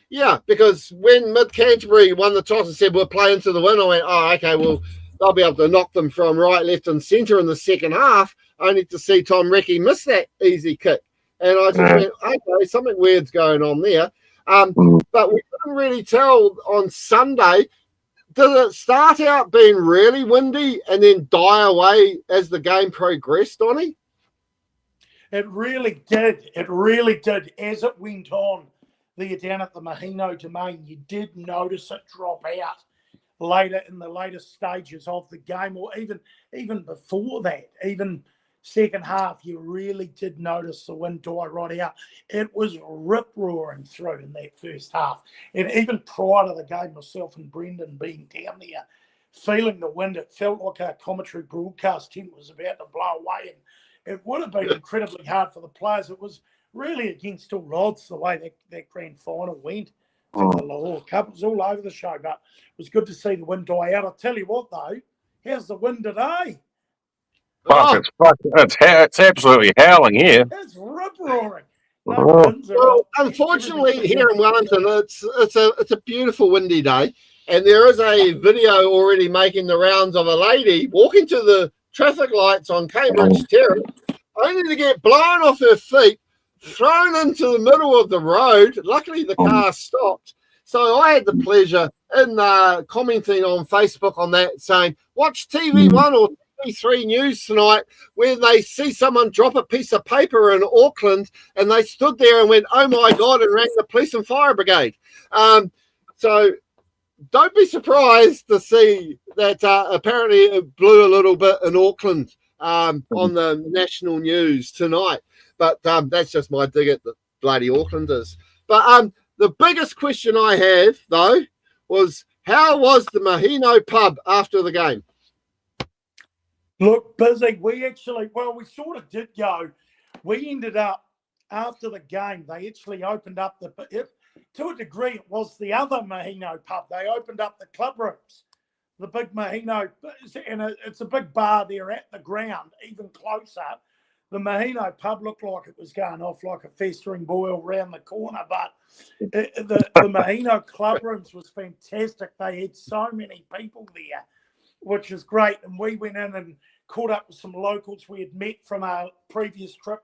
Yeah, because when Mid-Canterbury won the toss and said we'll play into the wind, I went, oh, okay, well, they'll be able to knock them from right, left and centre in the second half, only to see Tom Reckie miss that easy kick. And I just went, okay, something weird's going on there. But we couldn't really tell on Sunday. Did it start out being really windy and then die away as the game progressed, Donnie? It really did. It really did. As it went on, down at the Mahino Domain, you did notice it drop out later in the later stages of the game, or even before that, even second half, you really did notice the wind die right out. It was rip-roaring through in that first half. And even prior to the game, myself and Brendan being down there, feeling the wind, it felt like our commentary broadcast tent was about to blow away. And it would have been incredibly hard for the players. It was really against all odds the way that grand final went for the Lahore Cup. It was all over the show, but it was good to see the wind die out. I'll tell you what, though, how's the wind today? Fuck, it's absolutely howling here. It's rip-roaring. Well, unfortunately, here in Wellington, it's a beautiful windy day, and there is a video already making the rounds of a lady walking to the traffic lights on Cambridge Terrace, only to get blown off her feet, thrown into the middle of the road. Luckily, the car stopped. So I had the pleasure in commenting on Facebook on that, saying, watch TV1 or TV3 News tonight, where they see someone drop a piece of paper in Auckland, and they stood there and went, oh my God, and rang the police and fire brigade. So don't be surprised to see that apparently it blew a little bit in Auckland on the national news tonight. But that's just my dig at the bloody Aucklanders. But the biggest question I have, though, was how was the Mahino pub after the game? Look, busy. We sort of did go. We ended up, after the game, they actually opened up to a degree, it was the other Mahino pub. They opened up the club rooms, the big Mahino, and it's a big bar there at the ground, even closer. The Mahino pub looked like it was going off like a festering boil round the corner, but the Mahino club rooms was fantastic. They had so many people there, which is great. And we went in and caught up with some locals we had met from our previous trip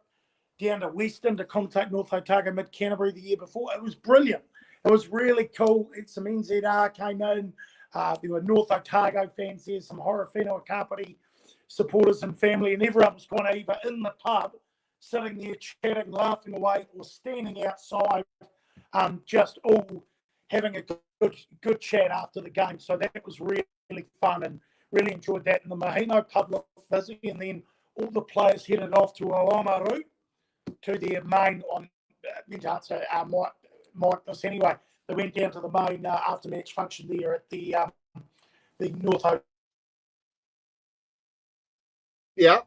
down to Western to contact North Otago, Mid-Canterbury the year before. It was brilliant. It was really cool. Some NZR came in. There were North Otago fans there, some Horowhenua Kapiti supporters and family, and everyone was kind of either in the pub, sitting there chatting, laughing away, or standing outside, just all having a good chat after the game. So that was really fun and really enjoyed that. And the Mahino pub looked busy, and then all the players headed off to Olomaru to their main Mike this anyway. They went down to the main after-match function there at the North Otago. Yeah.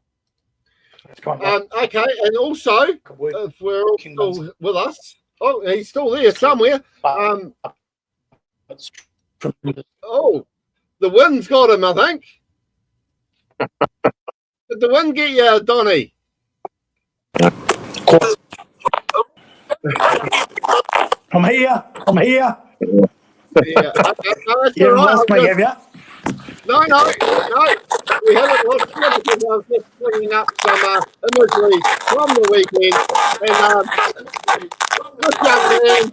Okay, and also, if we're all still with us, he's still there somewhere. The wind's got him, I think. Did the wind get you, Donnie? I'm here. Yeah. Okay, no, that's You all haven't right. lost me, have you? No. We haven't lost you because I was just bringing up some imagery from the weekend. And this young man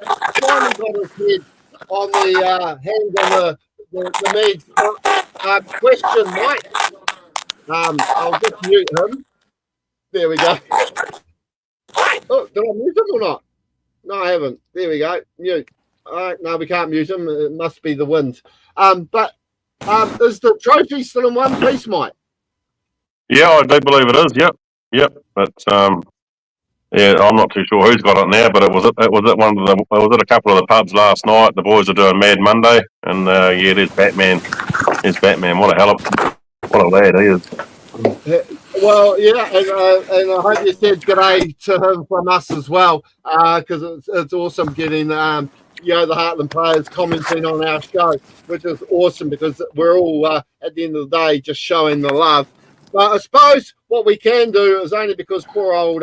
finally got his head on the hands on the Meads. Question, Mike. I'll just mute him. There we go. Oh, did I mute him or not? No, I haven't. There we go. Mute. All right, no, we can't mute him. It must be the wind. But is the trophy still in one piece, Mike? Yeah, I do believe it is. Yep. But yeah, I'm not too sure who's got it now, but it was at a couple of the pubs last night. The boys are doing Mad Monday, and yeah, there's Batman. There's Batman. What a lad he is. Well, yeah, and I hope you said g'day to him from us as well, because it's awesome getting the Heartland players commenting on our show, which is awesome because we're all at the end of the day just showing the love. But I suppose what we can do is only because poor old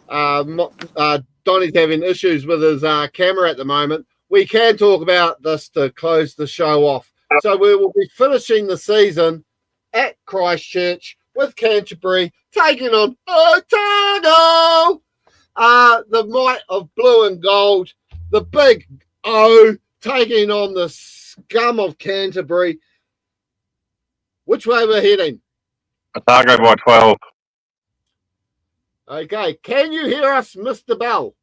Donny's having issues with his camera at the moment. We can talk about this to close the show off. So we will be finishing the season at Christchurch with Canterbury taking on Otago. The might of blue and gold, the big O taking on the scum of Canterbury. Which way we're heading? Otago by 12. Okay, can you hear us, Mr. Bell?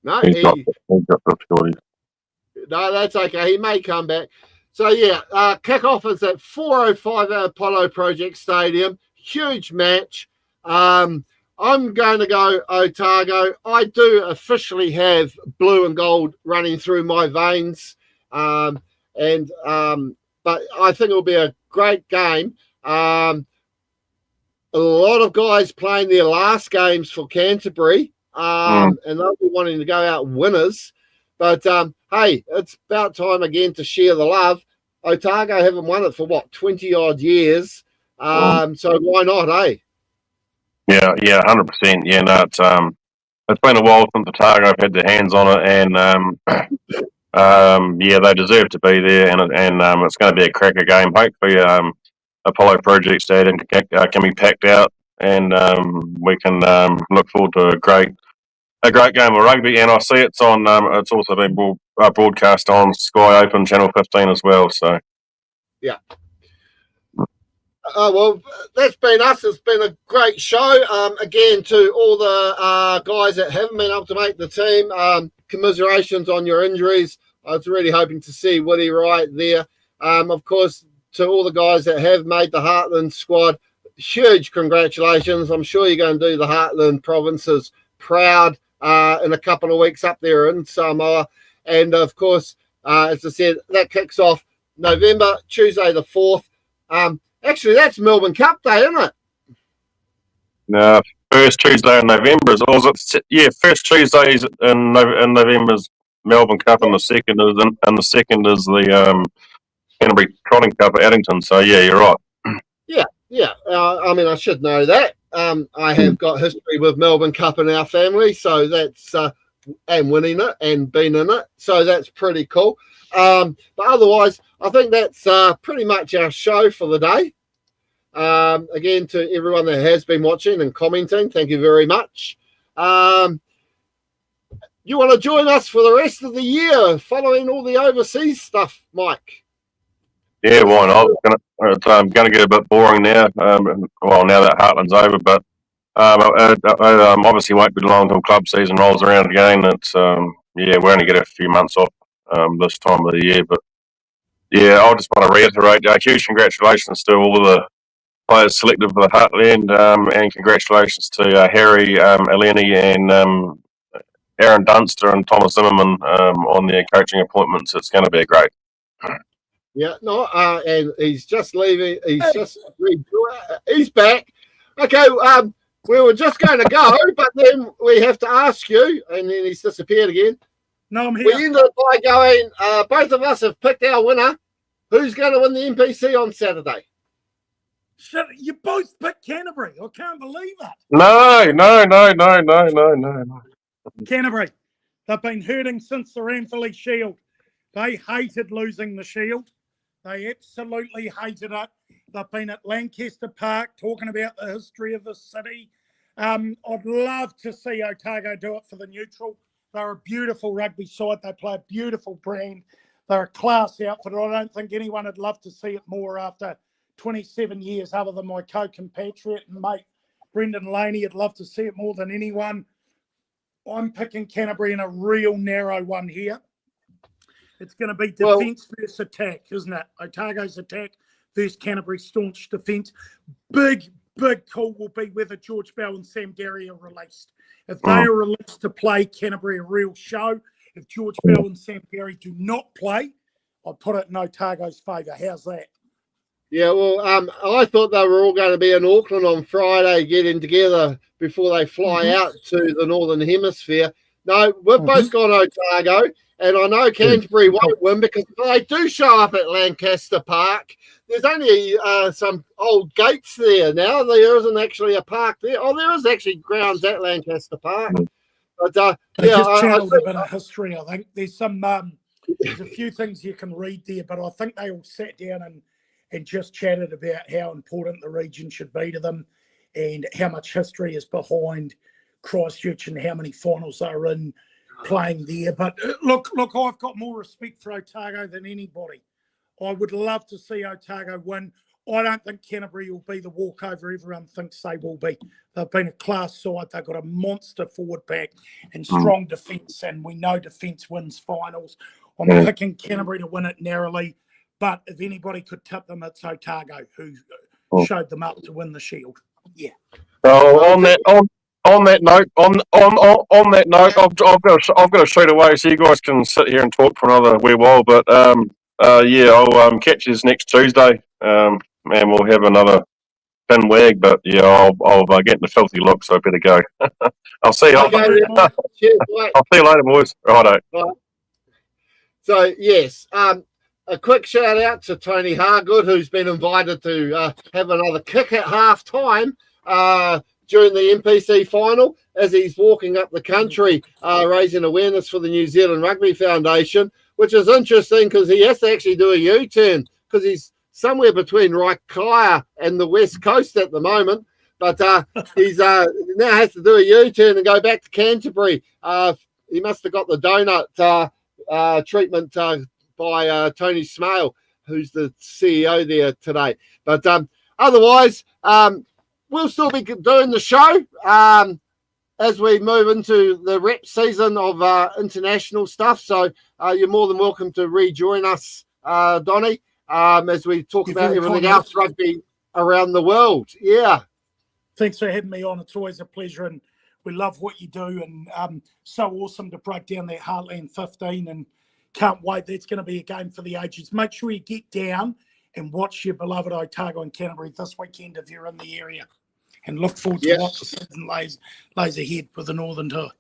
No, He's got difficulties. No, that's okay. He may come back. So, yeah, kickoff is at 4:05 at Apollo Project Stadium. Huge match. I'm going to go Otago. I do officially have blue and gold running through my veins. But I think it'll be a great game. A lot of guys playing their last games for Canterbury, and they'll be wanting to go out winners. But, hey, it's about time again to share the love. Otago haven't won it for, 20-odd years. So why not, eh? Yeah, 100%. Yeah, no, it's been a while since Otago have had their hands on it, and yeah, they deserve to be there, and it's going to be a cracker game. Hopefully, Apollo Project Stadium can be packed out, and we can look forward to a great game of rugby. And I see it's on. It's also been broadcast on Sky Open Channel 15 as well. So yeah. Well, that's been us. It's been a great show. Again, to all the guys that haven't been able to make the team, commiserations on your injuries. I was really hoping to see Woody right there. Of course, to all the guys that have made the Heartland squad, huge congratulations. I'm sure you're going to do the Heartland provinces proud in a couple of weeks up there in Samoa. And, of course, as I said, that kicks off November, Tuesday the 4th. Actually, that's Melbourne Cup Day, isn't it? No, first Tuesday in November is first Tuesday in November is Melbourne Cup, and the second is the Canterbury Trotting Cup at Addington. So yeah, you're right. Yeah. I mean, I should know that. I have got history with Melbourne Cup in our family, so that's and winning it and being in it, so that's pretty cool. But otherwise, I think that's pretty much our show for the day. Again, to everyone that has been watching and commenting, thank you very much. You want to join us for the rest of the year, following all the overseas stuff, Mike? Yeah, why not? It's going to get a bit boring now. Well, now that Heartland's over, but obviously won't be long until club season rolls around again. It's we only get a few months off this time of the year, but yeah, I just want to reiterate huge congratulations to all the players selected for the Heartland, and congratulations to Harry, Eleni, and Aaron Dunster and Thomas Zimmerman on their coaching appointments. It's going to be great. Yeah, no, and he's just leaving. He's back. Okay, we were just going to go, but then we have to ask you, and then he's disappeared again. No, I'm here. We ended by going, both of us have picked our winner. Who's going to win the NPC on Saturday? Shit, you both picked Canterbury. I can't believe it. No. Canterbury, they've been hurting since the Ranfurly Shield. They hated losing the Shield. They absolutely hated it. They've been at Lancaster Park talking about the history of the city. I'd love to see Otago do it for the neutral. They're a beautiful rugby side. They play a beautiful brand. They're a class outfit. I don't think anyone would love to see it more after 27 years, other than my co-compatriot and mate Brendan Laney. I'd love to see it more than anyone. I'm picking Canterbury in a real narrow one here. It's going to be defence versus attack, isn't it? Otago's attack versus Canterbury's staunch defence. Big call will be whether George Bell and Sam Gary are released. If they are released to play Canterbury a real show, if George Bell and Sam Gary do not play, I'll put it in Otago's favour. How's that? Yeah, well, I thought they were all going to be in Auckland on Friday, getting together before they fly out to the Northern Hemisphere. No, we've both gone Otago, and I know Canterbury won't win because they do show up at Lancaster Park. There's only some old gates there now. There isn't actually a park there. Oh, there is actually grounds at Lancaster Park. But just channeled a bit of history. I think there's some there's a few things you can read there, but I think they all sat down and just chatted about how important the region should be to them and how much history is behind Christchurch and how many finals they're in playing there. But look, I've got more respect for Otago than anybody. I would love to see Otago win. I don't think Canterbury will be the walkover everyone thinks they will be. They've been a class side. They've got a monster forward pack and strong defence, and we know defence wins finals. I'm picking Canterbury to win it narrowly, but if anybody could tip them, it's Otago, who showed them up to win the Shield. Yeah. Oh, on that note, I've got to shoot away, so you guys can sit here and talk for another wee while. But I'll catch you next Tuesday, and we'll have another pin wag. But yeah, I'll get in the filthy look, so I better go. I'll see you. Okay, cheers, I'll see you later, boys. Righto. Right. So yes, a quick shout out to Tony Hargood, who's been invited to have another kick at half time during the NPC final as he's walking up the country raising awareness for the New Zealand Rugby Foundation, which is interesting because he has to actually do a U-turn because he's somewhere between Raikaya and the West Coast at the moment. But he's now has to do a U-turn and go back to Canterbury. He must have got the donut treatment by Tony Smale, who's the CEO there today. But otherwise, we'll still be doing the show as we move into the rep season of international stuff. So you're more than welcome to rejoin us, Donnie, as we talk about everything else rugby around the world. Yeah. Thanks for having me on. It's always a pleasure, and we love what you do, and so awesome to break down that Heartland 15, and can't wait. That's going to be a game for the ages. Make sure you get down and watch your beloved Otago and Canterbury this weekend if you're in the area, and look forward to what the season lays ahead with the Northern Tour.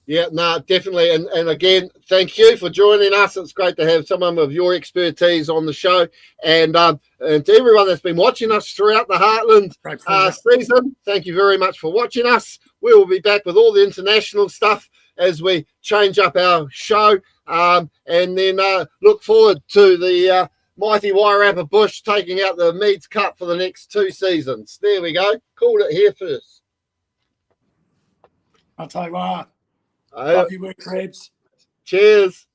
Yeah, no, definitely. And again, thank you for joining us. It's great to have someone with your expertise on the show. And to everyone that's been watching us throughout the Heartland season, thank you very much for watching us. We will be back with all the international stuff as we change up our show. And then look forward to the mighty Wairarapa Bush taking out the Meads Cup for the next 2 seasons. There we go. Called it here first. I'll tell you what. Love you, Crabs. Cheers.